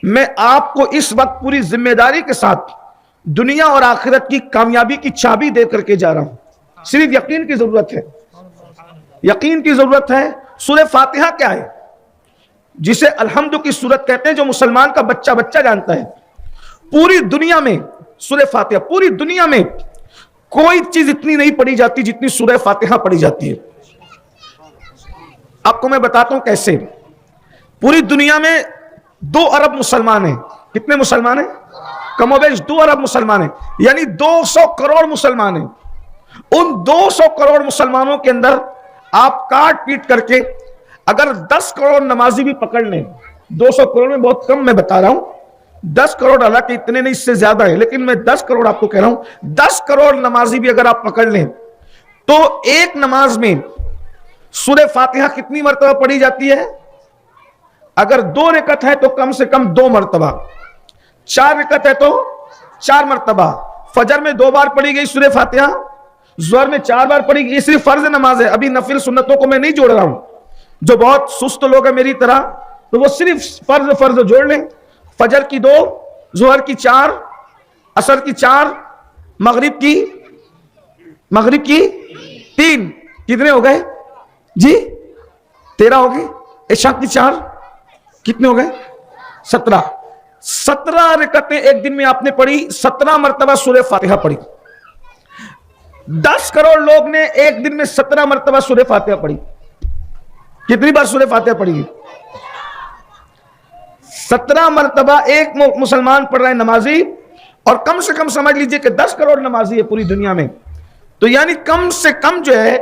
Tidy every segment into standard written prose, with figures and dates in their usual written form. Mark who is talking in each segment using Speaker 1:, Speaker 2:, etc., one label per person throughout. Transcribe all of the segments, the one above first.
Speaker 1: میں آپ کو اس وقت پوری ذمہ داری کے ساتھ دنیا اور آخرت کی کامیابی کی چابی دے کر کے جا رہا ہوں. صرف یقین کی ضرورت ہے, یقین کی ضرورت ہے. سورہ فاتحہ کیا ہے؟ جسے الحمد کی سورت کہتے ہیں, جو مسلمان کا بچہ بچہ جانتا ہے. پوری دنیا میں سورہ فاتحہ, پوری دنیا میں کوئی چیز اتنی نہیں پڑھی جاتی جتنی سورہ فاتحہ پڑھی جاتی ہے. آپ کو میں بتاتا ہوں کیسے. پوری دنیا میں 2 ارب مسلمان ہیں. کتنے مسلمان ہیں؟ کم و بیش 2 ارب مسلمان ہیں, یعنی 200 کروڑ مسلمان ہیں. ان 200 کروڑ مسلمانوں کے اندر آپ کاٹ پیٹ کر کے اگر 10 کروڑ نمازی بھی پکڑ لیں, 200 کروڑ میں بہت کم میں بتا رہا ہوں, 10 کروڑ حالانکہ اتنے نہیں, اس سے زیادہ ہے, لیکن میں 10 کروڑ آپ کو کہہ رہا ہوں, 10 کروڑ نمازی بھی اگر آپ پکڑ لیں تو ایک نماز میں سورہ فاتحہ کتنی مرتبہ پڑھی جاتی ہے؟ اگر 2 رکعت ہے تو کم سے کم 2 مرتبہ, 4 رکعت ہے تو 4 مرتبہ. فجر میں 2 بار پڑھی گئی سورہ فاتحہ, ظہر میں 4 بار پڑھی گئی. یہ صرف فرض نماز ہے, ابھی نفل سنتوں کو میں نہیں جوڑ رہا ہوں. جو بہت سست لوگ ہیں میری طرح تو وہ صرف فرض جوڑ لیں. فجر کی 2, ظہر کی 4, عصر کی 4, مغرب کی 3. کتنے ہو گئے جی؟ 13 ہو گئے. عشاء کی 4, کتنے ہو گئے؟ 17. 17 رکعتیں ایک دن میں آپ نے پڑھی, 17 مرتبہ سورہ فاتحہ پڑھی. 10 کروڑ لوگ نے ایک دن میں 17 مرتبہ سورہ فاتحہ پڑھی. کتنی بار سورہ فاتحہ پڑھی گئی؟ 17 مرتبہ ایک مسلمان پڑھ رہا ہے نمازی, اور کم سے کم سمجھ لیجئے کہ 10 کروڑ نمازی ہے پوری دنیا میں. تو یعنی کم سے کم جو ہے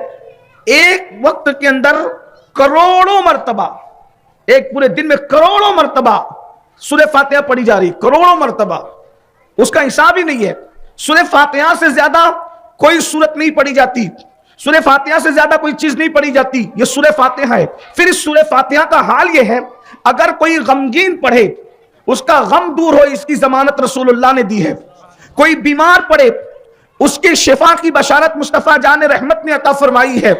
Speaker 1: ایک وقت کے اندر کروڑوں مرتبہ, ایک پورے دن میں کروڑوں مرتبہ سورہ فاتحہ پڑھی جا رہی, کروڑوں مرتبہ. اس کا حساب ہی نہیں ہے. سورہ فاتحہ سے زیادہ کوئی سورت نہیں پڑھی جاتی, سورہ فاتحہ سے زیادہ کوئی چیز نہیں پڑھی جاتی. یہ سورہ فاتحہ ہے. پھر اس سورہ فاتحہ کا حال یہ ہے, اگر کوئی غمگین پڑھے اس کا غم دور ہو, اس کی ضمانت رسول اللہ نے دی ہے. کوئی بیمار پڑھے اس کی شفا کی بشارت مصطفیٰ جان رحمت نے عطا فرمائی ہے.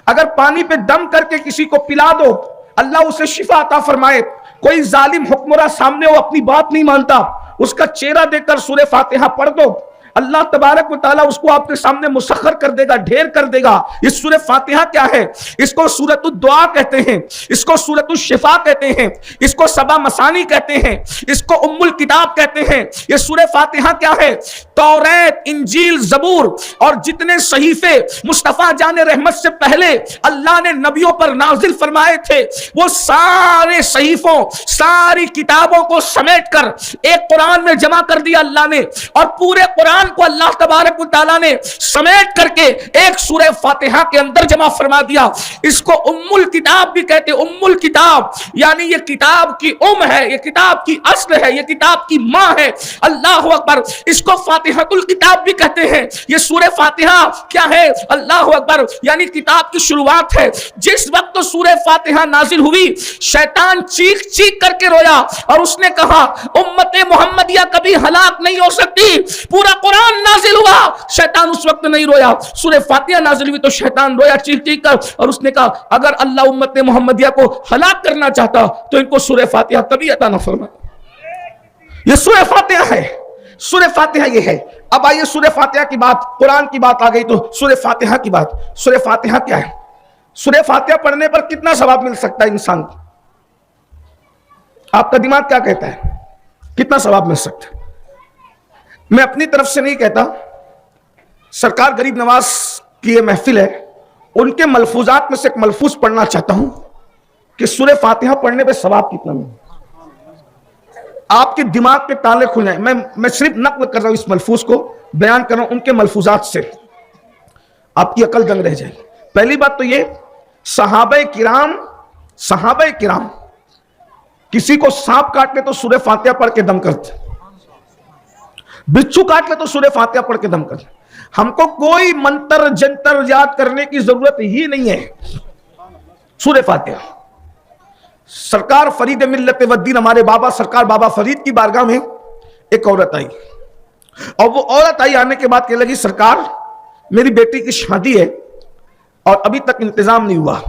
Speaker 1: اگر پانی پہ دم کر کے کسی کو پلا دو, اللہ اسے شفا عطا فرمائے. کوئی ظالم حکمراں سامنے ہو, اپنی بات نہیں مانتا, اس کا چہرہ دیکھ کر سورہ فاتحہ پڑھ دو, اللہ تبارک و تعالیٰ اس کو آپ کے سامنے مسخر کر دے گا, ڈھیر کر دے گا. اس سورہ فاتحہ کیا ہے؟ اس کو سورۃ الدعا کہتے ہیں, اس کو سورۃ الشفا کہتے ہیں, اس کو سبا مثانی کہتے ہیں, اس کو ام الکتاب کہتے ہیں. یہ سورہ فاتحہ کیا ہے؟ توریت, انجیل, زبور اور جتنے صحیفے مصطفیٰ جان رحمت سے پہلے اللہ نے نبیوں پر نازل فرمائے تھے, وہ سارے صحیفوں, ساری کتابوں کو سمیٹ کر ایک قرآن میں جمع کر دیا اللہ نے, اور پورے قرآن کو اللہ تبارک و تعالیٰ نے سمیٹ کر کے ایک سورہ فاتحہ کے اندر جمع فرما دیا. اس کو ام الکتاب بھی کہتے ہیں. ام الکتاب یعنی یہ کتاب کی ہے, یہ کتاب کی اصل ہے, یہ کتاب کی ماں ہے. اللہ اکبر. اس کو فاتحۃ الکتاب بھی کہتے ہیں. یہ سورہ فاتحہ کیا ہے؟ اللہ اکبر, یعنی کتاب کی شروعات ہے. جس وقت سورہ فاتحہ نازل ہوئی, شیطان چیخ چیخ کر کے رویا, اور اس نے کہا امت محمدیہ کبھی ہلاک نہیں ہو سکتی. پورا قرآن نازل ہوا, شیطان اس وقت نہیں رویا. سورہ فاتحہ نازل ہوئی تو شیطان رویا چیخ چیخ کر, اور اس نے کہا اگر اللہ امت محمدیہ کو ہلاک کرنا چاہتا تو ان کو سورہ فاتحہ کبھی عطا نہ فرماتا. یہ سورہ فاتحہ ہے. سورہ فاتحہ یہ ہے. اب آئیے سورہ فاتحہ کی بات, قرآن کی بات آ گئی تو سورہ فاتحہ کی بات. سورہ فاتحہ کیا ہے؟ سورہ فاتحہ پڑھنے پر کتنا ثواب مل سکتا ہے انسان کو؟ آپ کا دماغ کیا کہتا ہے؟ کتنا ثواب مل سکتا ہے؟ میں اپنی طرف سے نہیں کہتا, سرکار غریب نواز کی یہ محفل ہے, ان کے ملفوظات میں سے ایک ملفوظ پڑھنا چاہتا ہوں کہ سورہ فاتحہ پڑھنے پہ ثواب کتنا ملے. آپ کے دماغ کے تالے کھل جائیں. میں صرف نقل کر رہا ہوں, اس ملفوظ کو بیان کر رہا ہوں ان کے ملفوظات سے, آپ کی عقل دنگ رہ جائے گی. پہلی بات تو یہ, صحابہ کرام کسی کو سانپ کاٹ لے تو سورہ فاتحہ پڑھ کے دم کرتے, بچھو کاٹ لے تو سورہ فاتحہ پڑھ کے دم کرتے. ہم کو کوئی منتر جنتر یاد کرنے کی ضرورت ہی نہیں ہے. سورہ فاتحہ. سرکار فرید ملت والدین, ہمارے بابا سرکار بابا فرید کی بارگاہ میں ایک عورت آئی, اور وہ عورت آئی, آنے کے بعد کہنے لگی سرکار میری بیٹی کی شادی ہے اور ابھی تک انتظام نہیں ہوا,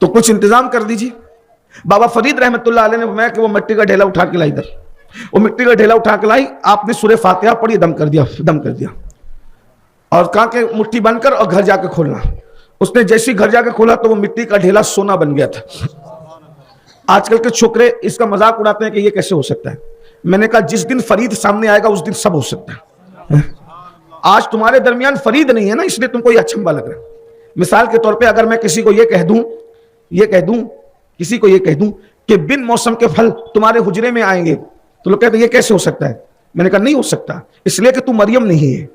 Speaker 1: تو کچھ انتظام کر دیجیے. بابا فرید رحمت اللہ علیہ نے فرمایا کہ وہ مٹی کا ڈھیلا اٹھا کے لائی ادھر، وہ مٹی کا ڈھیلا اٹھا کے لائی، آپ نے سورہ فاتحہ پڑھی، دم کر دیا اور کہا کہ مٹھی بن کر اور گھر جا کے کھولنا۔ اس نے جیسی گھر جا کے کھولا تو وہ مٹی کا ڈھیلا سونا بن گیا تھا۔ آج کل کے چھوکرے اس کا مذاق اڑاتے ہیں کہ یہ کیسے ہو سکتا ہے۔ میں نے کہا جس دن فرید سامنے آئے گا اس دن سب ہو سکتا ہے۔ آج تمہارے درمیان فرید نہیں ہے نا، اس لیے تم کو یہ اچھمبا لگ رہا ہے۔ مثال کے طور پہ اگر میں کسی کو یہ کہہ دوں کہ بن موسم کے پھل تمہارے حجرے میں آئیں گے تو لوگ کہتے ہیں یہ کیسے ہو سکتا ہے؟ میں نے کہا نہیں ہو سکتا، اس لیے کہ تم مریم نہیں ہے۔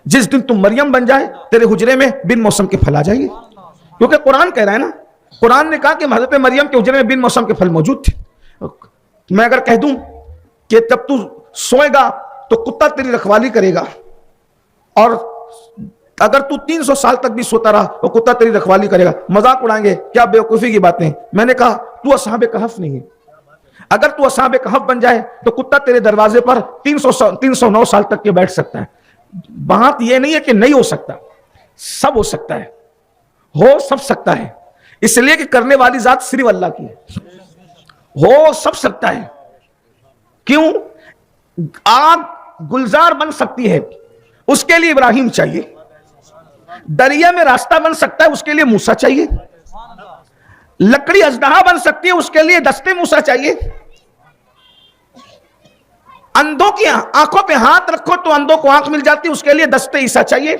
Speaker 1: جس دن تم مریم بن جائے تیرے حجرے میں بن موسم کے پھل آ جائیں گے، کیونکہ قرآن کہہ رہا ہے نا، قرآن نے کہا کہ حضرت مریم کے حجرے میں بن موسم کے پھل موجود تھے۔ میں اگر کہہ دوں کہ جب تو سوئے گا تو کتا تیری رکھوالی کرے گا، اور اگر تو 300 سال تک بھی سوتا رہا تو کتا تیری رکھوالی کرے گا، مذاق اڑائیں گے کیا بیوقوفی کی باتیں۔ میں نے کہا تو اصحاب کہف نہیں ہے، اگر تو اصحاب کہف بن جائے تو کتا تیرے دروازے پر 309 سال تک کے بیٹھ سکتا ہے۔ بات یہ نہیں ہے کہ نہیں ہو سکتا، سب ہو سکتا ہے، ہو سب سکتا ہے، اس لیے کہ کرنے والی ذات صرف اللہ کی ہے۔ ہو سب سکتا ہے، کیوں؟ آگ گلزار بن سکتی ہے، اس کے لیے ابراہیم چاہیے۔ دریا میں راستہ بن سکتا ہے، اس کے لیے موسیٰ چاہیے۔ لکڑی اژدہا بن سکتی ہے، اس کے لیے دستے موسیٰ چاہیے۔ اندھوں کی آنکھوں پہ ہاتھ رکھو تو اندھوں کو آنکھ مل جاتی ہے، اس کے لیے دستے عیسیٰ چاہیے۔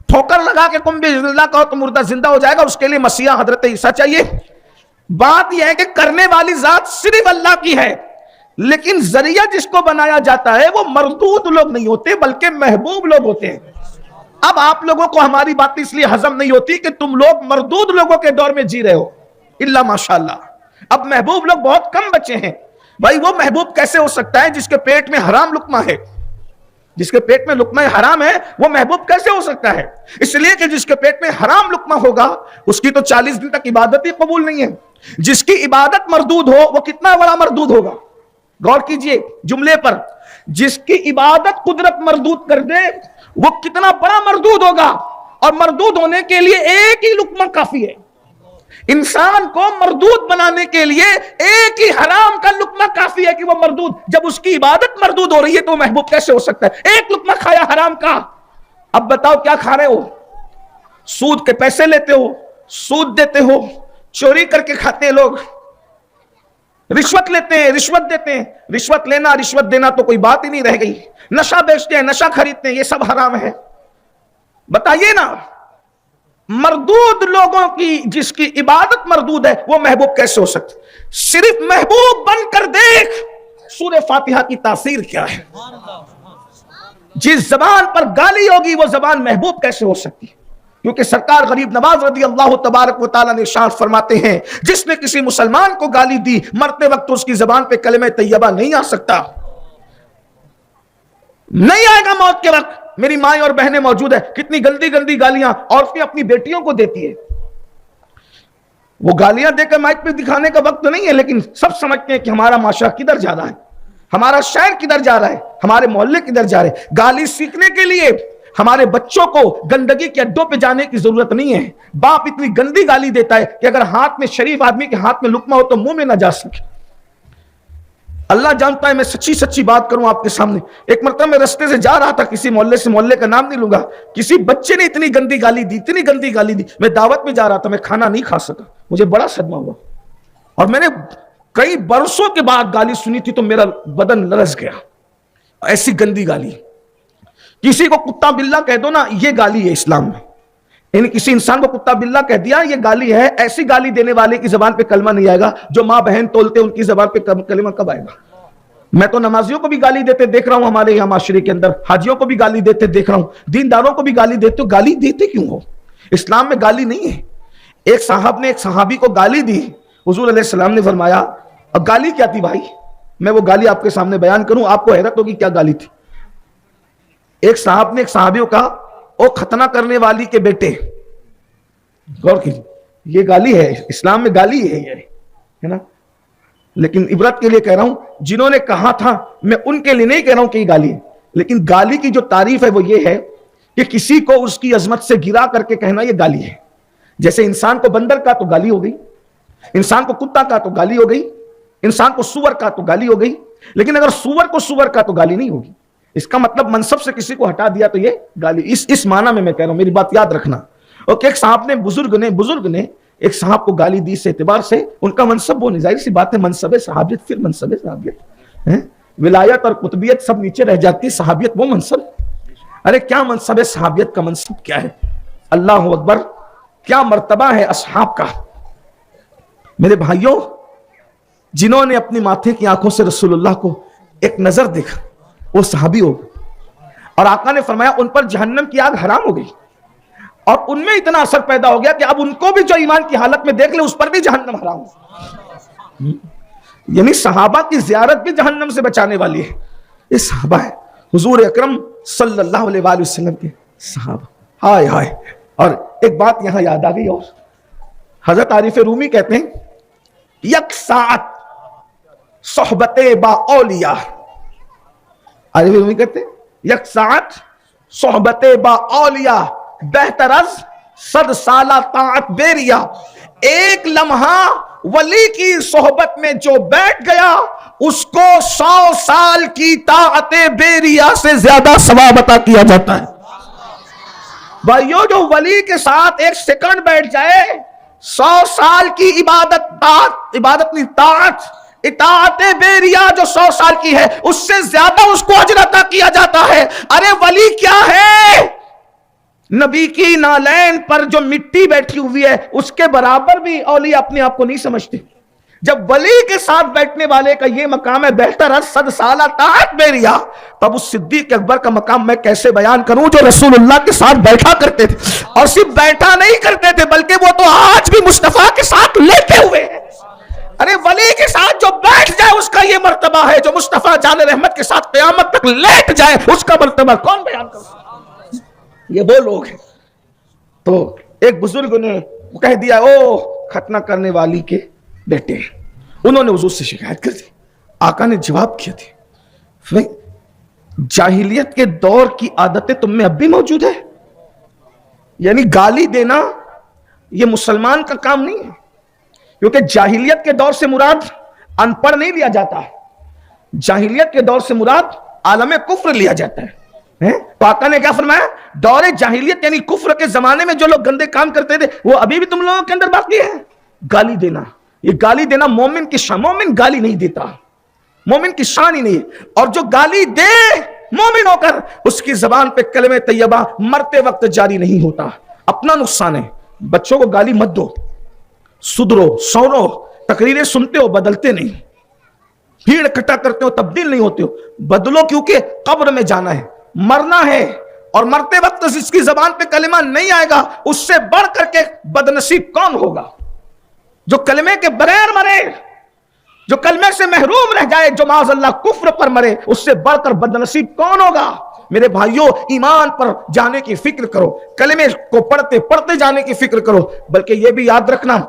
Speaker 1: ٹھوکر لگا کے تم بسم اللہ کہو تو مردہ زندہ ہو جائے گا، اس کے لیے مسیح حضرت عیسیٰ چاہیے۔ بات یہ ہے کہ کرنے والی ذات صرف اللہ کی ہے، لیکن ذریعہ جس کو بنایا جاتا ہے وہ مردود لوگ نہیں ہوتے بلکہ محبوب لوگ ہوتے ہیں۔ اب آپ لوگوں کو ہماری بات اس لیے ہضم نہیں ہوتی کہ تم لوگ مردود لوگوں کے دور میں جی رہے ہو، الا ماشاءاللہ۔ اب محبوب لوگ بہت کم بچے ہیں۔ بھائی وہ محبوب کیسے ہو سکتا ہے جس کے پیٹ میں حرام لقمہ ہے؟ جس کے پیٹ میں لقمہ حرام ہے وہ محبوب کیسے ہو سکتا ہے؟ اس لیے کہ جس کے پیٹ میں حرام لقمہ ہوگا اس کی تو 40 دن تک عبادت ہی قبول نہیں ہے۔ جس کی عبادت مردود ہو وہ کتنا بڑا مردود ہوگا؟ غور کیجئے جملے پر، جس کی عبادت قدرت مردود کر دے وہ کتنا بڑا مردود ہوگا، اور مردود ہونے کے لیے ایک ہی لقمہ کافی ہے۔ انسان کو مردود بنانے کے لیے ایک ہی حرام کا لقمہ کافی ہے کہ وہ مردود، جب اس کی عبادت مردود ہو رہی ہے تو وہ محبوب کیسے ہو سکتا ہے؟ ایک لقمہ کھایا حرام کا، اب بتاؤ کیا کھا رہے ہو؟ سود کے پیسے لیتے ہو، سود دیتے ہو، چوری کر کے کھاتے ہیں لوگ، رشوت لیتے ہیں، رشوت دیتے ہیں۔ رشوت لینا رشوت دینا تو کوئی بات ہی نہیں رہ گئی۔ نشہ بیچتے ہیں، نشہ خریدتے ہیں، یہ سب حرام ہے۔ بتائیے نا، مردود لوگوں کی جس کی عبادت مردود ہے وہ محبوب کیسے ہو سکتے؟ صرف محبوب بن کر دیکھ سورہ فاتحہ کی تاثیر کیا ہے۔ جس زبان پر گالی ہوگی وہ زبان محبوب کیسے ہو سکتی؟ کیونکہ سرکار غریب نواز رضی اللہ تبارک و تعالیٰ نے ارشاد فرماتے ہیں جس نے کسی مسلمان کو گالی دی مرتے وقت اس کی زبان پہ کلمہ طیبہ نہیں آ سکتا، نہیں آئے گا موت کے وقت۔ میری مائیں اور بہنیں موجود ہیں، کتنی گندی گندی گالیاں عورتیں اپنی بیٹیوں کو دیتی ہے۔ وہ گالیاں دے کر مائک پہ دکھانے کا وقت نہیں ہے، لیکن سب سمجھتے ہیں کہ ہمارا معاشرہ کدھر جا رہا ہے، ہمارا شہر کدھر جا رہا ہے، ہمارے محلے کدھر جا رہے ہیں۔ گالی سیکھنے کے لیے ہمارے بچوں کو گندگی کے اڈوں پہ جانے کی ضرورت نہیں ہے۔ باپ اتنی گندی گالی دیتا ہے کہ اگر ہاتھ میں شریف آدمی کے ہاتھ میں لقمہ ہو تو منہ میں نہ جا سکے۔ اللہ جانتا ہے میں سچی سچی بات کروں آپ کے سامنے۔ ایک مرتبہ میں رستے سے جا رہا تھا، کسی محلے سے، محلے کا نام نہیں لوں گا، کسی بچے نے اتنی گندی گالی دی، اتنی گندی گالی دی، میں دعوت میں جا رہا تھا، میں کھانا نہیں کھا سکا، مجھے بڑا صدمہ ہوا، اور میں نے کئی برسوں کے بعد گالی سنی تھی تو میرا بدن لرز گیا۔ ایسی گندی گالی، کسی کو کتا بلّا کہہ دو نا، یہ گالی ہے اسلام میں۔ یعنی کسی انسان کو کتا بلّا کہہ دیا یہ گالی ہے۔ ایسی گالی دینے والے کی زبان پہ کلمہ نہیں آئے گا، جو ماں بہن تولتے ان کی زبان پہ کلمہ کب آئے گا؟ میں تو نمازیوں کو بھی گالی دیتے دیکھ رہا ہوں ہمارے یہاں معاشرے کے اندر، حاجیوں کو بھی گالی دیتے دیکھ رہا ہوں، دینداروں کو بھی گالی دیتے ہو۔ گالی دیتے کیوں ہو؟ اسلام میں گالی نہیں ہے۔ ایک صاحب نے ایک صحابی کو گالی دی، حضور علیہ السلام نے فرمایا، اب گالی کیا تھی بھائی؟ میں وہ گالی آپ کے سامنے بیان کروں، آپ کو حیرت ہوگی کیا گالی تھی۔ ایک صاحب نے ایک صحابی کو کہا، او ختنہ کرنے والی کے بیٹے۔ غور کیجیے، یہ گالی ہے، اسلام میں گالی ہے یہ، ہے نا؟ لیکن عبرت کے لیے کہہ رہا ہوں، جنہوں نے کہا تھا میں ان کے لیے نہیں کہہ رہا ہوں کہ یہ گالی ہے، لیکن گالی کی جو تعریف ہے وہ یہ ہے کہ کسی کو اس کی عظمت سے گرا کر کے کہنا یہ گالی ہے۔ جیسے انسان کو بندر کا تو گالی ہو گئی، انسان کو کتا کا تو گالی ہو گئی, انسان کو سور کا تو گالی ہو گئی, لیکن اگر سور کو سور کا تو گالی نہیں ہوگی. اس کا مطلب منصب سے کسی کو ہٹا دیا تو یہ گالی. اس معنی میں کہہ رہا ہوں, میری بات یاد رکھنا. اور ایک صاحب نے بزرگ نے ایک صاحب کو گالی دی, سے اعتبار سے ان کا منصب وہ نہیں, ظاہر سی بات ہے منصب صحابیت, پھر منصب صحابیت, ولایت اور قطبیت سب نیچے رہ جاتی, صحابیت وہ منصب. ارے کیا منصب ہے صحابیت کا, منصب کیا ہے, اللہ اکبر, کیا مرتبہ ہے اصحاب کا. میرے بھائیوں, جنہوں نے اپنی ماتھے کی آنکھوں سے رسول اللہ کو ایک نظر دیکھا وہ صحابی ہو گئے, اور آقا نے فرمایا ان پر جہنم کی آگ حرام ہو گئی, اور ان میں اتنا اثر پیدا ہو گیا کہ اب ان کو بھی جو ایمان کی حالت میں دیکھ لے اس پر بھی جہنم حرام ہو. یعنی صحابہ کی زیارت بھی جہنم سے بچانے والی ہے. یہ صحابہ ہے حضور اکرم صلی اللہ علیہ وآلہ وسلم کے صحابہ. ہائے ہائے. اور ایک بات یہاں یاد آ گئی, اور حضرت عارف رومی کہتے ہیں یک ساعت صحبت با اولیاء, عارف رومی کہتے ہیں یک ساعت صحبت با اولیاء بہتر از 100 سالہ طاعت بیریا. ایک لمحہ ولی کی صحبت میں جو بیٹھ گیا اس کو 100 سال کی طاعت بیریا سے زیادہ ثواب عطا کیا جاتا ہے. بھائیو, جو ولی کے ساتھ ایک سیکنڈ بیٹھ جائے 100 سال کی عبادت نہیں, اطاعت بیریا جو 100 سال کی ہے اس سے زیادہ اس کو اجر عطا کیا جاتا ہے. ارے ولی کیا ہے, نبی کی نالین پر جو مٹی بیٹھی ہوئی ہے اس کے برابر بھی اولیاء اپنے آپ کو نہیں سمجھتے. جب ولی کے ساتھ بیٹھنے والے کا یہ مقام ہے بہتر از 100 سالہ طاعت بیریا, تب اس صدیق اکبر کا مقام میں کیسے بیان کروں جو رسول اللہ کے ساتھ بیٹھا کرتے تھے, اور صرف بیٹھا نہیں کرتے تھے بلکہ وہ تو آج بھی مصطفیٰ کے ساتھ لیٹے ہوئے ہیں. ارے ولی کے ساتھ جو بیٹھ جائے اس کا یہ مرتبہ ہے, جو مصطفیٰ جان رحمت کے ساتھ قیامت تک لیٹ جائے اس کا مرتبہ کون بیان کرے؟ یہ وہ لوگ ہیں. تو ایک بزرگ نے کہہ دیا او ختنہ کرنے والی کے بیٹے ہیں, انہوں نے حضور سے شکایت کر دی. آقا نے جواب کیا تھے جاہلیت کے دور کی عادتیں تم میں اب بھی موجود ہے. یعنی گالی دینا یہ مسلمان کا کام نہیں ہے, کیونکہ جاہلیت کے دور سے مراد ان پڑھ نہیں لیا جاتا ہے, جاہلیت کے دور سے مراد عالم کفر لیا جاتا ہے. تو آقا نے کیا فرمایا, دور جاہلیت یعنی کفر کے زمانے میں جو لوگ گندے کام کرتے تھے وہ ابھی بھی تم لوگوں کے اندر باقی ہے. گالی دینا, یہ گالی دینا مومن کی شان, مومن گالی نہیں دیتا, مومن کی شان ہی نہیں. اور جو گالی دے مومن ہو کر اس کی زبان پہ کلمہ طیبہ مرتے وقت جاری نہیں ہوتا, اپنا نقصان ہے. بچوں کو گالی مت دو, سدھرو, سورو, تقریریں سنتے ہو بدلتے نہیں, بھیڑ اکٹھا کرتے ہو تبدیل نہیں ہوتے ہو, بدلو, کیونکہ قبر میں جانا ہے, مرنا ہے, اور مرتے وقت اس کی زبان پہ کلمہ نہیں آئے گا اس سے بڑھ کر کے بدنصیب کون ہوگا؟ جو کلمے کے بغیر مرے, جو کلمے سے محروم رہ جائے, جو معاذ اللہ کفر پر مرے, اس سے بڑھ کر بدنصیب کون ہوگا؟ میرے بھائیوں, ایمان پر جانے کی فکر کرو, کلمے کو پڑھتے پڑھتے جانے کی فکر کرو. بلکہ یہ بھی یاد رکھنا,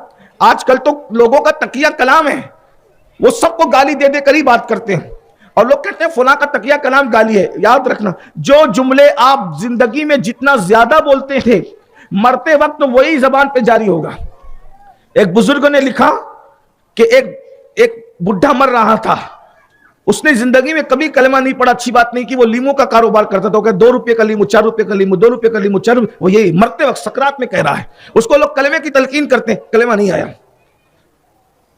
Speaker 1: آج کل تو لوگوں کا تقیہ کلام ہے, وہ سب کو گالی دے دے کر ہی بات کرتے ہیں, اور لوگ کہتے ہیں فلاں کا تقیہ کلام گالی ہے. یاد رکھنا, جو جملے آپ زندگی میں جتنا زیادہ بولتے تھے مرتے وقت وہی زبان پہ جاری ہوگا. ایک بزرگ نے لکھا کہ ایک بڈھا مر رہا تھا, اس نے زندگی میں کبھی کلمہ نہیں پڑھا, اچھی بات نہیں کی, وہ لیمو کا کاروبار کرتا تھا, 2 روپے کا لیمو, 4 روپے کا لیمو, 2 روپے کا لیمو, 4 روپے, وہ یہی مرتے وقت سکرات میں کہہ رہا ہے. اس کو لوگ کلمے کی تلقین کرتے ہیں, کلمہ نہیں آیا.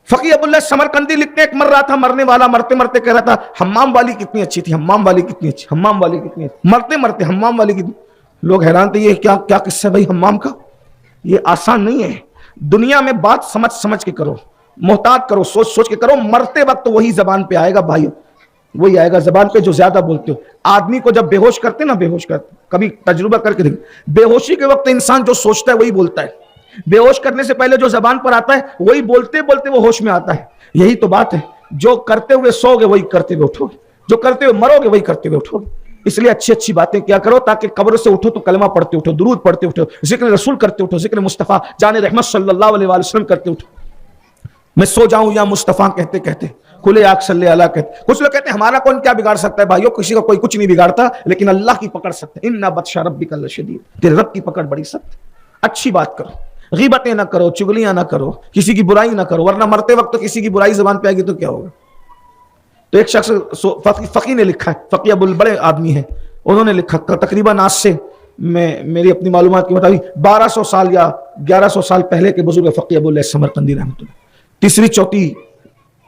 Speaker 1: فقیہ ابو اللہ سمرقندی لکھتے ہیں ایک مر رہا تھا, مرنے والا مرتے مرتے کہہ رہا تھا حمام والی کتنی اچھی تھی, حمام والی کتنی اچھی, حمام والی کتنی اچھی, مرتے مرتے حمام والی کتنی. لوگ حیران تھے, یہ کیا قصہ ہے بھائی حمام کا؟ یہ آسان نہیں ہے. دنیا میں بات سمجھ کے کرو, محتاط کرو, سوچ کے کرو. مرتے وقت وہی زبان پہ آئے گا بھائی, وہی آئے گا زبان پہ جو زیادہ بولتے ہو. آدمی کو جب بے ہوش کرتے نا, بے ہوش کرتے, کبھی تجربہ کر کے دیکھ, بے ہوشی کے وقت انسان جو سوچتا ہے وہی بولتا ہے. بے ہوش کرنے سے پہلے جو زبان پر آتا ہے وہی بولتے بولتے وہ ہوش میں آتا ہے. یہی تو بات ہے, جو کرتے ہوئے سو گے وہی کرتے ہوئے اٹھو گے, جو کرتے ہوئے مرو گے وہی کرتے ہوئے اٹھو گے. اس لیے اچھی اچھی باتیں کیا کرو تاکہ قبر سے اٹھو تو کلمہ پڑھتے اٹھو, درود پڑھتے اٹھو, ذکر رسول کرتے اٹھو, ذکر مصطفیٰ جان رحمت صلی اللہ علیہ وآلہ وسلم کرتے اٹھو. میں سو جاؤں یا مصطفیٰ کہتے کہتے, کھلے آنکھ صلی اللہ کہتے. کچھ لوگ کہتے ہیں ہمارا کون کیا بگاڑ سکتا ہے؟ بھائیو, کسی کا کوئی کچھ نہیں بگاڑتا, لیکن اللہ کی پکڑ سکتا ہے. ان بطش ربک لشدید, تیرے رب کی پکڑ بڑی سخت. اچھی بات کرو, غیبتیں نہ کرو, چگلیاں نہ کرو, کسی کی برائی نہ کرو, ورنہ مرتے وقت تو کسی کی برائی زبان پہ آئے گی تو کیا ہوگا. تو ایک شخص فقی نے لکھا ہے, فقی ابو بڑے آدمی ہیں, انہوں نے لکھا تقریباً آج سے میری اپنی معلومات کے مطابق 1200 سال یا 1100 سال پہلے کے بزرگ فقی ابو اللہ سمرقندی رحمۃ اللہ, 3ری-4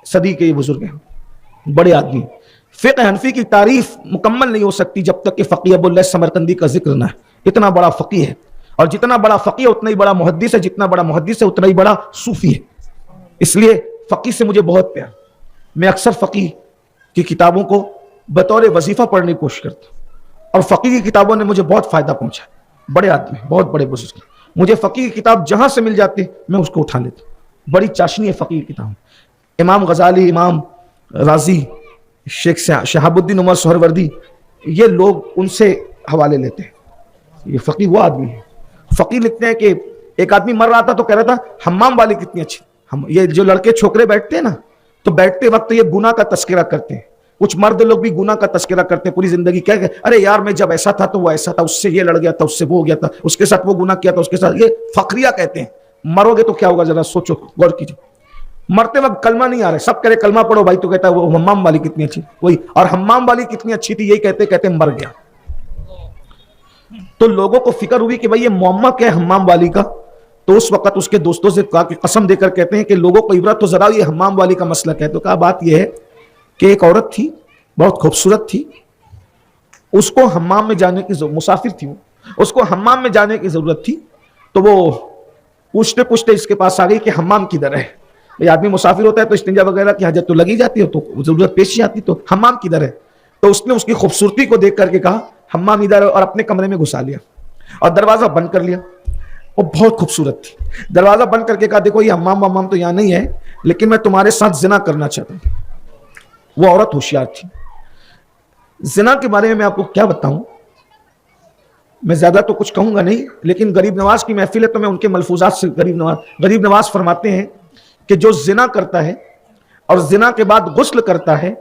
Speaker 1: صدی کے یہ بزرگ ہیں, بڑے آدمی. فقہ حنفی کی تعریف مکمل نہیں ہو سکتی جب تک کہ فقی ابو اللہ سمرقندی کا ذکر نہ ہے. اتنا بڑا فقی ہے, اور جتنا بڑا فقی ہے اتنا ہی بڑا محدث ہے, جتنا بڑا محدث ہے اتنا ہی بڑا صوفی ہے. اس لیے فقی سے مجھے بہت پیار. میں اکثر فقی کی کتابوں کو بطور وظیفہ پڑھنے کی کوشش کرتا ہوں, اور فقی کی کتابوں نے مجھے بہت فائدہ پہنچا. بڑے آدمی, بہت بڑے بزرگ, مجھے فقی کی کتاب جہاں سے مل جاتی میں اس کو اٹھا لیتا ہوں. بڑی چاشنی ہے فقی کی کتاب. امام غزالی, امام رازی, شیخ شہاب الدین عمر سہروردی, یہ لوگ ان سے حوالے لیتے ہیں. یہ فقی وہ آدمی ہے. فقی لکھتے ہیں کہ ایک آدمی مر رہا تھا تو کہہ رہا تھا حمام والی کتنی اچھی. یہ جو لڑکے چھوکرے بیٹھتے ہیں نا, تو بیٹھتے وقت یہ گناہ کا تذکرہ کرتے ہیں. کچھ مرد لوگ بھی گناہ کا تذکرہ کرتے ہیں پوری زندگی, کہہ کہ ارے یار میں جب ایسا تھا تو وہ ایسا تھا, اس سے یہ لڑ گیا تھا, اس سے وہ ہو گیا تھا, اس کے ساتھ وہ گناہ کیا تھا, اس کے ساتھ. یہ فقریہ کہتے ہیں. مرو گے تو کیا ہوگا ذرا سوچو, غور کیجیے. مرتے وقت کلمہ نہیں آ رہا, سب کہہ رہے کلمہ پڑھو بھائی, تو کہتا ہے وہ حمام والی کتنی اچھی وہی, اور حمام والی کتنی اچھی تھی, یہی کہتے کہتے مر گیا. تو لوگوں کو فکر ہوئی کہ بھائی یہ معمہ کیا ہے حمام والی کا. تو اس وقت اس کے دوستوں سے کہا کہ قسم دے کر کہتے ہیں کہ لوگوں کو عبرت تو ذرا یہ حمام والی کا مسئلہ ہے. تو کہا بات یہ ہے کہ ایک عورت تھی, بہت خوبصورت تھی, اس کو حمام میں جانے کی مسافر تھی, اس کو حمام میں جانے کی ضرورت تھی. تو وہ پوچھتے پوچھتے اس کے پاس آ گئی کہ حمام کدھر ہے. یہ آدمی مسافر ہوتا ہے تو استنجا وغیرہ کی حاجت تو لگی جاتی ہے, تو ضرورت پیش ہی آتی, تو حمام کدھر ہے. تو اس نے اس کی خوبصورتی کو دیکھ کر کے کہا حمام ادھر ہے, اور اپنے کمرے میں گھسا لیا اور دروازہ بند کر لیا. وہ بہت خوبصورت تھی, دروازہ بند کر کے کہا دیکھو یہ حمام تو یہاں نہیں ہے, لیکن میں تمہارے ساتھ زنا کرنا چاہتا ہوں. وہ عورت ہوشیار تھی. زنا کے بارے میں آپ کو کیا بتاؤں, میں زیادہ تو کچھ کہوں گا نہیں, لیکن غریب نواز کی محفل ہے تو میں ان کے ملفوظات سے غریب نواز فرماتے ہیں کہ جو زنا کرتا ہے اور زنا کے بعد غسل کرتا ہے,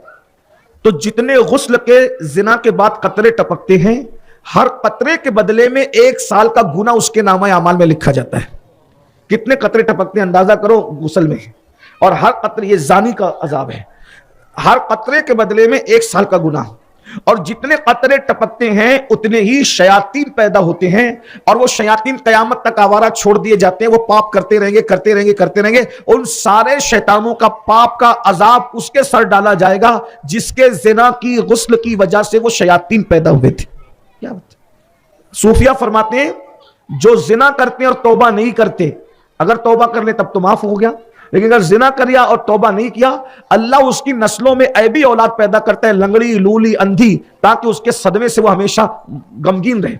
Speaker 1: تو جتنے غسل کے زنا کے بعد قطرے ٹپکتے ہیں, ہر قطرے کے بدلے میں 1 سال کا گناہ اس کے نامہ اعمال میں لکھا جاتا ہے. کتنے قطرے ٹپکتے ہیں اندازہ کرو غسل میں, اور ہر قطرے, یہ زانی کا عذاب ہے, ہر قطرے کے بدلے میں 1 سال کا گناہ. اور جتنے قطرے ٹپکتے ہیں اتنے ہی شیاطین پیدا ہوتے ہیں, اور وہ شیاطین قیامت تک آوارہ چھوڑ دیے جاتے ہیں. وہ پاپ کرتے رہیں گے, کرتے رہیں گے, کرتے رہیں گے. ان سارے شیطانوں کا پاپ کا عذاب اس کے سر ڈالا جائے گا جس کے زنا کی غسل کی وجہ سے وہ شیاطین پیدا ہوئے تھے. کیا بات. صوفیہ فرماتے ہیں جو زنا کرتے ہیں اور توبہ نہیں کرتے, اگر توبہ کر لے تب تو معاف ہو گیا, لیکن اگر زنا کریا اور توبہ نہیں کیا, اللہ اس کی نسلوں میں ایبی اولاد پیدا کرتا ہے, لنگڑی, لولی, اندھی, تاکہ اس کے صدمے سے وہ ہمیشہ غمگین رہے.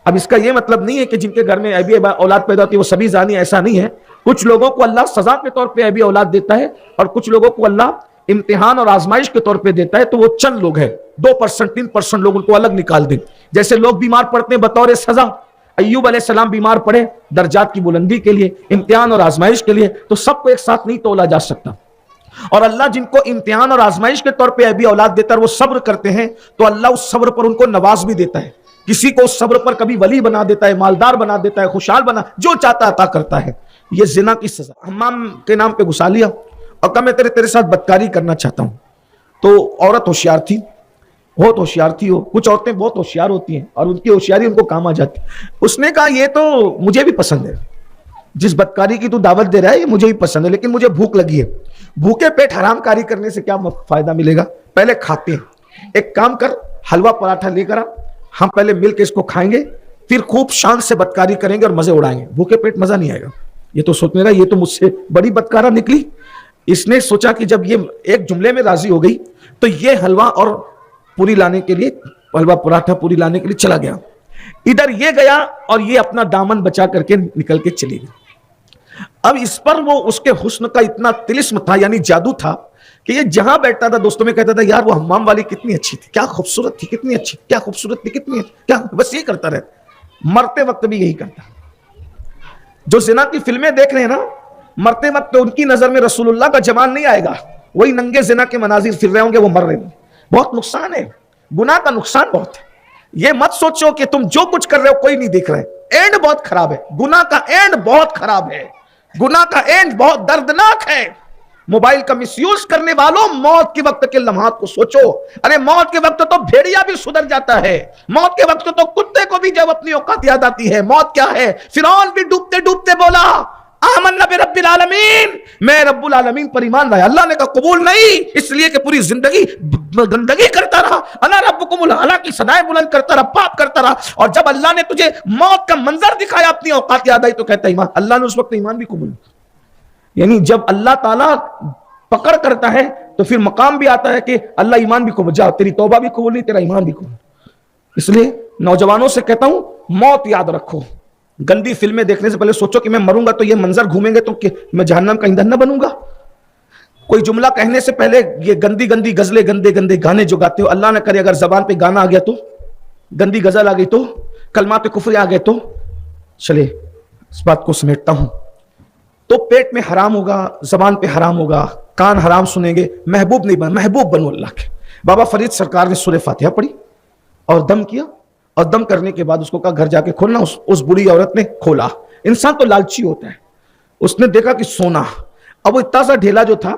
Speaker 1: اب اس کا یہ مطلب نہیں ہے کہ جن کے گھر میں ایبی اولاد پیدا ہوتی ہے وہ سبھی زانی, ایسا نہیں ہے. کچھ لوگوں کو اللہ سزا کے طور پہ ایبی اولاد دیتا ہے, اور کچھ لوگوں کو اللہ امتحان اور آزمائش کے طور پہ دیتا ہے. تو وہ چند لوگ ہیں, 2% 3% لوگ, ان کو الگ نکال دیں. جیسے لوگ بیمار پڑتے ہیں بطور سزا, ایوب علیہ السلام بیمار پڑے درجات کی بلندی کے لیے, امتحان اور آزمائش کے لیے, تو سب کو ایک ساتھ نہیں تولا جا سکتا. اور اللہ جن کو امتحان اور آزمائش کے طور پہ ایبی اولاد دیتا ہے, وہ صبر کرتے ہیں, تو اللہ اس صبر پر ان کو نواز بھی دیتا ہے. کسی کو اس صبر پر کبھی ولی بنا دیتا ہے, مالدار بنا دیتا ہے, خوشحال بنا, جو چاہتا عطا کرتا ہے. یہ زنا کی سزا. حمام کے نام پہ گھسا لیا اور کہا میں تیرے ساتھ بدکاری کرنا چاہتا ہوں. تو عورت ہوشیار تھی, بہت ہوشیار تھی. وہ کچھ عورتیں بہت ہوشیار ہوتی ہیں اور ان کی ہوشیاری ان کو کام آ جاتی. اس نے کہا یہ تو مجھے بھی پسند ہے, جس بدکاری کی تو دعوت دے رہا ہے یہ مجھے بھی پسند ہے, لیکن مجھے بھوک لگی ہے. بھوکے پیٹ حرام کاری کرنے سے کیا فائدہ ملے گا, پہلے کھاتے ہیں. ایک کام کر, حلوہ پراٹھا لے کر ہم پہلے مل کے اس کو کھائیں گے, پھر خوب شان سے بدکاری کریں گے اور مزے اڑائیں گے. بھوکے پیٹ مزہ نہیں آئے گا. یہ تو سوچنے لگا یہ تو مجھ سے بڑی بدکارہ نکلی. اس نے سوچا کہ جب یہ ایک جملے میں راضی ہو گئی تو یہ حلوہ اور پوری لانے کے لیے, حلوہ پراٹھا پوری لانے کے لیے چلا گیا. ادھر یہ گیا اور یہ اپنا دامن بچا کر کے نکل کے چلی گئی. اب اس پر وہ اس کے حسن کا اتنا طلسم تھا, یعنی جادو تھا, کہ یہ جہاں بیٹھتا تھا دوستوں میں کہتا تھا یار وہ حمام والی کتنی اچھی تھی, کیا خوبصورت تھی, کتنی اچھی, کیا خوبصورت تھی, کتنی اچھی, کیا, بس یہ کرتا رہتا. مرتے وقت بھی یہی کرتا. جو زنا کی فلمیں دیکھ رہے ہیں نا, مرتے وقت ان کی نظر میں رسول اللہ کا جمال نہیں آئے گا, وہی ننگے زنا کے مناظر پھر رہے ہوں گے, وہ مر رہے ہیں. بہت نقصان ہے, گناہ کا نقصان بہت ہے. یہ مت سوچو کہ تم جو کچھ کر رہے ہو کوئی نہیں دیکھ رہا ہے. اینڈ بہت خراب ہے, گناہ کا اینڈ بہت خراب ہے, گناہ کا اینڈ بہت دردناک ہے. موبائل کا مس یوز کرنے والوں, موت کے وقت کے لمحات کو سوچو. ارے موت کے وقت تو بھیڑیا بھی سدھر جاتا ہے, موت کے وقت تو کتے کو بھی جب اپنی اوقات یاد آتی ہے. موت کیا ہے؟ فرعون بھی ڈوبتے ڈوبتے بولا آمنا برب العالمین, میں رب العالمین پر ایمان لایا. اللہ نے کہا قبول نہیں, اس لیے کہ پوری زندگی گندگی کرتا رہا, انا ربکم الاعلی کی صدائیں بلند کرتا رہا, پاپ کرتا رہا. اور جب اللہ نے تجھے موت کا منظر دکھایا, اپنی اوقات یاد آئی تو کہتا ایمان. اللہ نے اس وقت ایمان بھی قبول. یعنی جب اللہ تعالیٰ پکڑ کرتا ہے تو پھر مقام بھی آتا ہے کہ اللہ ایمان بھی قبول, جا تیری توبہ بھی قبول نہیں, تیرا ایمان بھی قبول. اس لیے نوجوانوں سے کہتا ہوں موت یاد رکھو. گندی فلمیں دیکھنے سے پہلے سوچو کہ میں مروں گا تو یہ منظر گھومیں گے تو کہ میں جہنم کا ایندھن نہ بنوں گا. کوئی جملہ کہنے سے پہلے یہ گندی گندی غزلیں, گندے گندے گانے جو گاتے ہو, اللہ نہ کرے اگر زبان پہ گانا آ گیا تو, گندی غزل آ گئی تو, کلمات کفر آ گئے تو, چلے اس بات کو سمیٹتا ہوں, تو پیٹ میں حرام ہوگا, زبان پہ حرام ہوگا, کان حرام سنیں گے, محبوب نہیں بن, محبوب بنو اللہ کے. بابا فرید سرکار نے سورہ فاتحہ پڑھی اور دم کیا, اور دم کرنے کے بعد اس کو کہا گھر جا کے کھولنا. اس بڑی عورت نے کھولا. انسان تو لالچی ہوتا ہے, اس نے دیکھا کہ سونا. اب وہ اتنا سا ڈھیلا جو تھا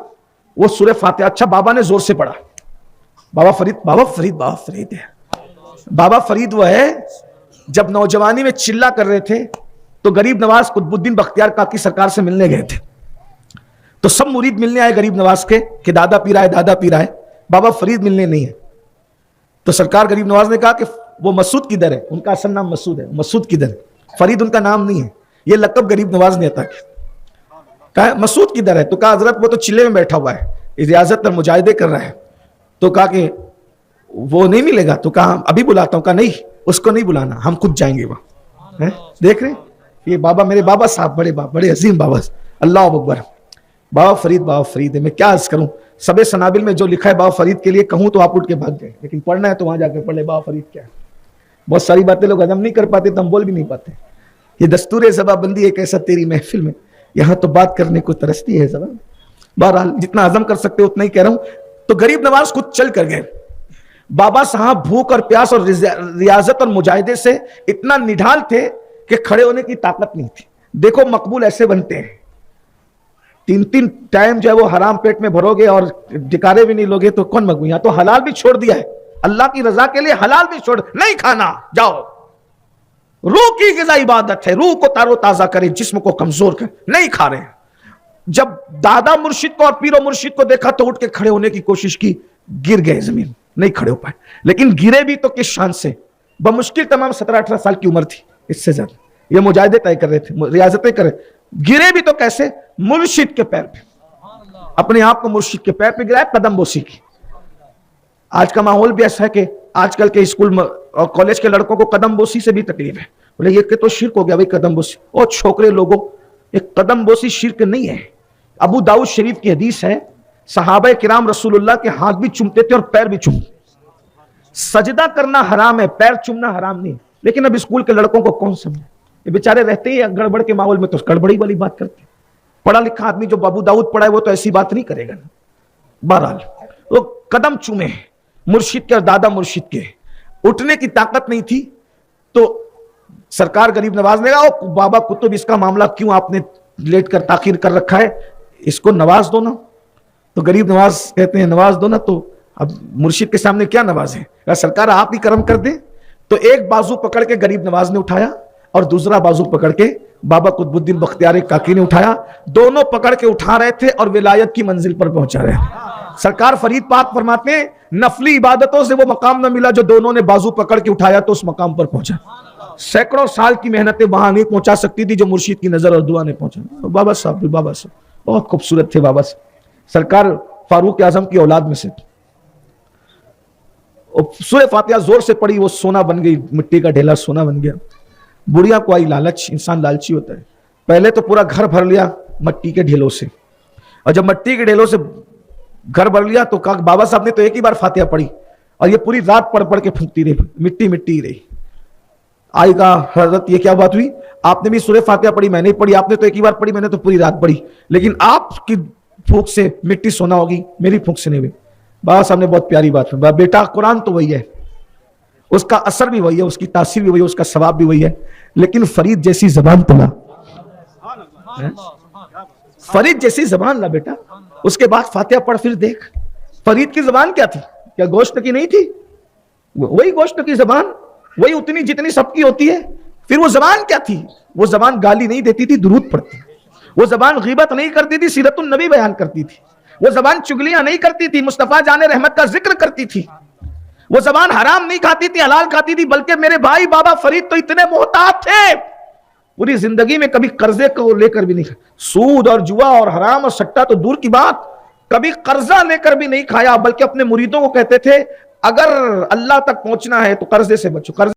Speaker 1: وہ سورہ فاتحہ, اچھا بابا نے زور سے پڑھا. بابا فرید, بابا فرید, بابا فرید ہے. بابا فرید وہ ہے جب نوجوانی میں چلا کر رہے تھے تو غریب نواز قطب الدین بختیار کاکی سرکار سے ملنے گئے تھے. تو سب مرید ملنے آئے غریب نواز کے کہ دادا پی رہا ہے, دادا پی رہا ہے. بابا فرید ملنے نہیں ہے. تو سرکار غریب نواز نے کہا کہ وہ مسعود کدھر ہے؟ ان کا اصل نام مسعود ہے, مسعود کدھر ہے؟ فرید ان کا نام نہیں ہے, یہ لقب غریب نواز نے عطا کیا. کہا مسعود کدھر ہے؟ تو کہا حضرت وہ تو چلے میں بیٹھا ہوا ہے, ریاضت اور مجاہدے کر رہا ہے. تو کہا کہ وہ نہیں ملے گا؟ تو کہا ابھی بلاتا ہوں. کہا نہیں, اس کو نہیں بلانا, ہم خود جائیں گے وہاں. دیکھ رہے یہ بابا, میرے بابا صاحب, بڑے بابا, بڑے عظیم بابا, اللہ اکبر. بابا فرید, بابا فرید ہے. میں کیا عرض کروں, سب سنابل میں جو لکھا ہے بابا فرید کے لیے کہوں تو آپ اٹھ کے بھاگ جائیں, لیکن پڑھنا ہے تو وہاں جا کے پڑھ لے بابا فرید کیا ہے. بہت ساری باتیں لوگ ہضم نہیں کر پاتے تو ہم بول بھی نہیں پاتے. یہ دستور زبان بندی ایک ایسا تیری محفل میں, یہاں تو بات کرنے کو ترستی ہے زبان. بہرحال جتنا ہضم کر سکتے اتنا ہی کہہ رہا ہوں. تو غریب نواز خود چل کر گئے. بابا صاحب بھوک اور پیاس اور ریاضت اور مجاہدے سے اتنا نڈھال تھے کہ کھڑے ہونے کی طاقت نہیں تھی. دیکھو مقبول ایسے بنتے ہیں, 3 ٹائم جو ہے وہ حرام پیٹ میں بھرو گے اور ڈکارے بھی نہیں لوگے تو کون مقبول. یہاں تو حلال بھی چھوڑ دیا ہے, اللہ کی رضا کے لیے حلال بھی چھوڑ, نہیں کھانا, جاؤ. روح کی غذا عبادت ہے, روح کو تارو تازہ کرے, جسم کو کمزور کرے, نہیں کھا رہے. جب دادا مرشد کو اور پیر و مرشد کو دیکھا تو اٹھ کے کھڑے ہونے کی کوشش کی, گر گئے زمین, نہیں کھڑے ہو پائے. لیکن گرے بھی تو کس شان سے, بمشکل تمام 17-18 سال کی عمر تھی, اس سے زیادہ. یہ مجاہدے طے کر رہے تھے, ریاضتیں کر رہے, گرے بھی تو کیسے؟ مرشد کے پیر پہ, اپنے آپ کو مرشد کے پیر پہ گرائے, قدم بوسی کی. آج کا ماحول بھی ایسا ہے کہ آج کل کے اسکول اور کالج کے لڑکوں کو قدم بوسی سے بھی تکلیف ہے. بولے یہ کہ تو شرک ہو گیا بھائی قدم بوسی. اور چھوکرے لوگوں, ایک قدم بوسی شرک نہیں ہے. ابو داؤد شریف کی حدیث ہے, صحابہ کرام رسول اللہ کے ہاتھ بھی چومتے تھے اور پیر بھی چومتے. سجدہ کرنا حرام ہے, پیر چومنا حرام نہیں. لیکن اب اسکول کے لڑکوں کو کون سمجھے, یہ بیچارے رہتے ہی گڑبڑ کے ماحول میں تو گڑبڑی والی بات کرتے. پڑھا لکھا آدمی جو ابو داؤد پڑھا ہے وہ تو ایسی بات نہیں کرے گا. بہرحال وہ قدم چومے مرشد کے اور دادا مرشد کے, اٹھنے کی طاقت نہیں تھی. تو سرکار غریب نواز نے کہا بابا کتب اس کا معاملہ کیوں آپ نے لیٹ کر تاخیر کر رکھا ہے, اس کو نواز دو نا. تو غریب نواز کہتے ہیں نواز دو نا, تو اب مرشد کے سامنے کیا نوازیں, سرکار آپ ہی کرم کر دیں. تو ایک بازو پکڑ کے غریب نواز نے اٹھایا اور دوسرا بازو پکڑ کے بابا قطب الدین بختیار کاکی نے اٹھایا. دونوں پکڑ کے اٹھا رہے تھے اور ولایت کی منزل پر پہنچا رہے ہیں. سرکار فرید پاک فرماتے ہیں نفلی عبادتوں سے وہ مقام نہ ملا جو دونوں نے بازو پکڑ کے اٹھایا تو اس مقام پر پہنچا. سینکڑوں سال کی محنتیں وہاں نہیں پہنچا سکتی تھی جو مرشد کی نظر اور دعا نے پہنچا. بابا صاحب بہت خوبصورت تھے. بابا صاحب سرکار فاروق اعظم کی اولاد میں سے. سورہ فاتحہ زور سے پڑھی, وہ سونا بن گئی, مٹی کا ڈھیلا سونا بن گیا. بڑھیا کو آئی لالچ, انسان لالچی ہوتا ہے. پہلے تو پورا گھر بھر لیا مٹی کے ڈھیلوں سے, اور جب مٹی کے ڈھیلوں سے گھر بھر لیا تو کہا بابا صاحب نے تو ایک ہی بار فاتحہ پڑھی اور یہ پوری رات پڑھ پڑھ کے پھونکتی رہی, مٹی مٹی ہی رہی. آئی کہا حضرت یہ کیا بات ہوئی, آپ نے بھی سورہ فاتحہ پڑھی, میں نے پڑھی, آپ نے تو ایک ہی بار پڑھی, میں نے تو پوری رات پڑھی, لیکن آپ کی پھونک سے مٹی سونا ہوگی, میری پھونک سے نہیں ہوئی. بابا صاحب نے بہت پیاری بات ہے, بیٹا قرآن تو وہی ہے, اس کا اثر بھی وہی ہے, اس کی تاثیر بھی وہی ہے, اس کا ثواب بھی وہی ہے. لیکن فرید جیسی زبان تو لا, فرید جیسی زبان لا بیٹا. اس کے بعد فاتحہ پڑھ پھر دیکھ فرید کی زبان کیا تھی, کیا گوشت کی نہیں تھی؟ وہی گوشت کی زبان, وہی اتنی جتنی سب کی ہوتی ہے. پھر وہ زبان کیا تھی؟ وہ زبان گالی نہیں دیتی تھی, درود پڑھتی. وہ زبان غیبت نہیں کرتی تھی, سیرت النبی بیان کرتی تھی. وہ زبان چگلیاں نہیں کرتی تھی, مصطفیٰ جان رحمت کا ذکر کرتی تھی. وہ زبان حرام نہیں کھاتی تھی, حلال کھاتی تھی. بلکہ میرے بھائی بابا فرید تو اتنے محتاط تھے, پوری زندگی میں کبھی قرضے کو لے کر بھی نہیں کھایا. سود اور جوا اور حرام اور سٹا تو دور کی بات, کبھی قرضہ لے کر بھی نہیں کھایا. بلکہ اپنے مریدوں کو کہتے تھے اگر اللہ تک پہنچنا ہے تو قرضے سے بچو.